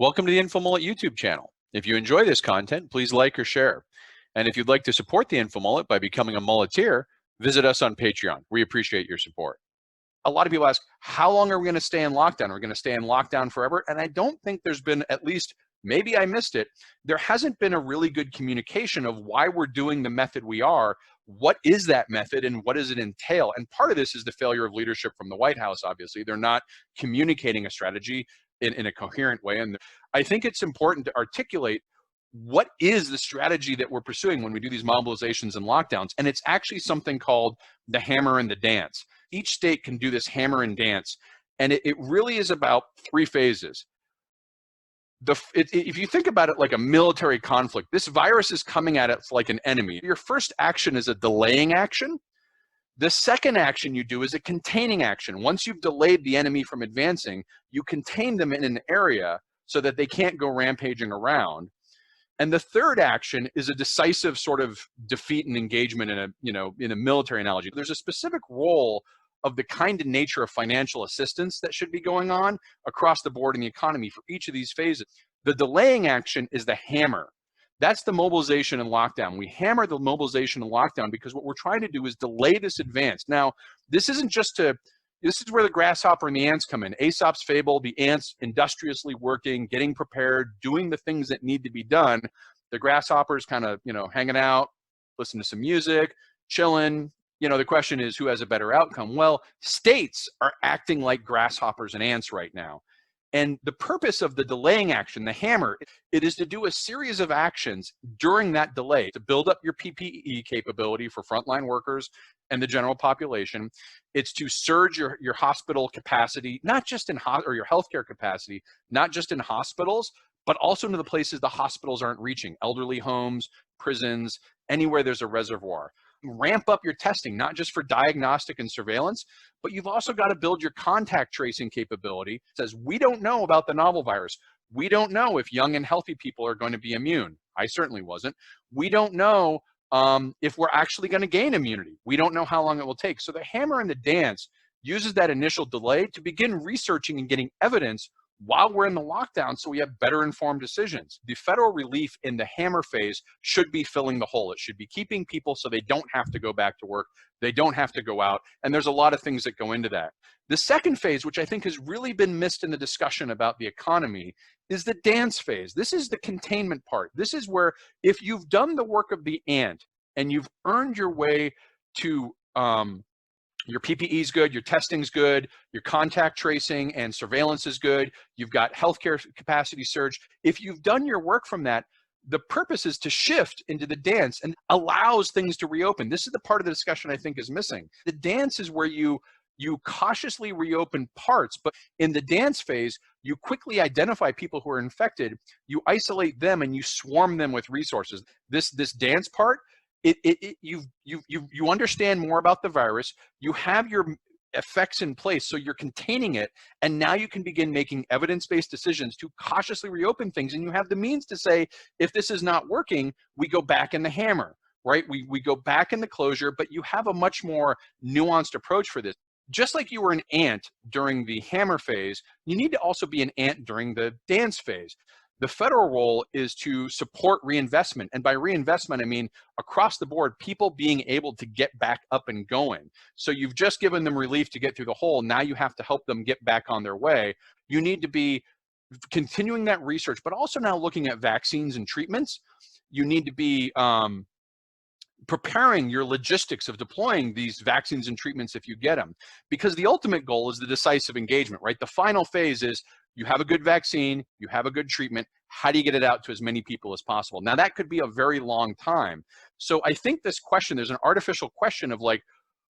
Welcome to the InfoMullet YouTube channel. If you enjoy this content, please like or share. And if you'd like to support the InfoMullet by becoming a mulleteer, visit us on Patreon. We appreciate your support. A lot of people ask, how long are we going to stay in lockdown? Are we going to stay in lockdown forever? And I don't think there's been, at least maybe I missed it, there hasn't been a really good communication of why we're doing the method we are. What is that method and what does it entail? And part of this is the failure of leadership from the White House, obviously. They're not communicating a strategy in a coherent way. And I think it's important to articulate what is the strategy that we're pursuing when we do these mobilizations and lockdowns. And it's actually something called the hammer and the dance. Each state can do this hammer and dance. And it really is about three phases. If you think about it like a military conflict, this virus is coming at us like an enemy. Your first action is a delaying action. The second action you do is a containing action. Once you've delayed the enemy from advancing, you contain them in an area so that they can't go rampaging around. And the third action is a decisive sort of defeat and engagement in a military analogy. There's a specific role of the kind and nature of financial assistance that should be going on across the board in the economy for each of these phases. The delaying action is the hammer. That's the mobilization and lockdown. We hammer the mobilization and lockdown because what we're trying to do is delay this advance. Now, this isn't just this is where the grasshopper and the ants come in. Aesop's fable, the ants industriously working, getting prepared, doing the things that need to be done. The grasshoppers kind of, hanging out, listening to some music, chilling. The question is, who has a better outcome? Well, states are acting like grasshoppers and ants right now. And the purpose of the delaying action, the hammer, it is to do a series of actions during that delay to build up your PPE capability for frontline workers and the general population. It's to surge your hospital capacity, not just in or your healthcare capacity, not just in hospitals, but also into the places the hospitals aren't reaching, elderly homes, prisons, anywhere there's a reservoir. Ramp up your testing, not just for diagnostic and surveillance, but you've also got to build your contact tracing capability. It says, we don't know about the novel virus. We don't know if young and healthy people are going to be immune. I certainly wasn't. We don't know if we're actually going to gain immunity. We don't know how long it will take. So the hammer and the dance uses that initial delay to begin researching and getting evidence while we're in the lockdown so we have better informed decisions. The federal relief in the hammer phase should be filling the hole. It should be keeping people so they don't have to go back to work. They don't have to go out. And there's a lot of things that go into that. The second phase, which I think has really been missed in the discussion about the economy, is the dance phase. This is the containment part. This is where if you've done the work of the ant and you've earned your way to your PPE is good, your testing's good, your contact tracing and surveillance is good, you've got healthcare capacity surge. If you've done your work from that, the purpose is to shift into the dance and allows things to reopen. This is the part of the discussion I think is missing. The dance is where you cautiously reopen parts, but in the dance phase, you quickly identify people who are infected, you isolate them and you swarm them with resources. This dance part, you understand more about the virus, you have your effects in place, so you're containing it, and now you can begin making evidence-based decisions to cautiously reopen things, and you have the means to say, if this is not working, we go back in the hammer, right? We go back in the closure, but you have a much more nuanced approach for this. Just like you were an ant during the hammer phase, you need to also be an ant during the dance phase. The federal role is to support reinvestment. And by reinvestment, I mean across the board, people being able to get back up and going. So you've just given them relief to get through the hole. Now you have to help them get back on their way. You need to be continuing that research, but also now looking at vaccines and treatments. You need to be preparing your logistics of deploying these vaccines and treatments if you get them. Because the ultimate goal is the decisive engagement, right? The final phase is you have a good vaccine, you have a good treatment, how do you get it out to as many people as possible? Now that could be a very long time. So I think this question, there's an artificial question of like,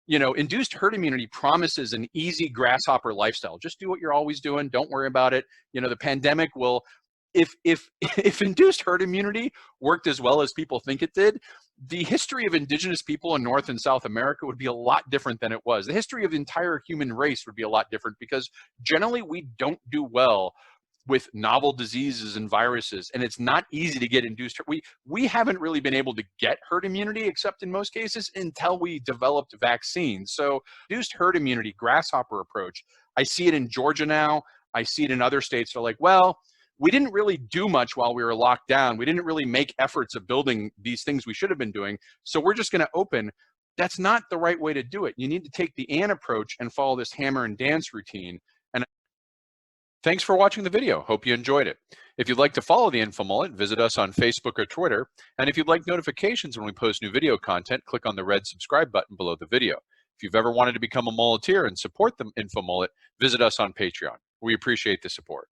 induced herd immunity promises an easy grasshopper lifestyle. Just do what you're always doing, don't worry about it. The pandemic will, if induced herd immunity worked as well as people think it did, the history of indigenous people in North and South America would be a lot different than it was. The history of the entire human race would be a lot different because generally we don't do well with novel diseases and viruses, and it's not easy to get induced. We haven't really been able to get herd immunity, except in most cases, until we developed vaccines. So induced herd immunity, grasshopper approach, I see it in Georgia now. I see it in other states. They're like, well, we didn't really do much while we were locked down. We didn't really make efforts of building these things we should have been doing. So we're just going to open. That's not the right way to do it. You need to take the ant approach and follow this hammer and dance routine. And thanks for watching the video. Hope you enjoyed it. If you'd like to follow the InfoMullet, visit us on Facebook or Twitter. And if you'd like notifications when we post new video content, click on the red subscribe button below the video. If you've ever wanted to become a mulleteer and support the InfoMullet, visit us on Patreon. We appreciate the support.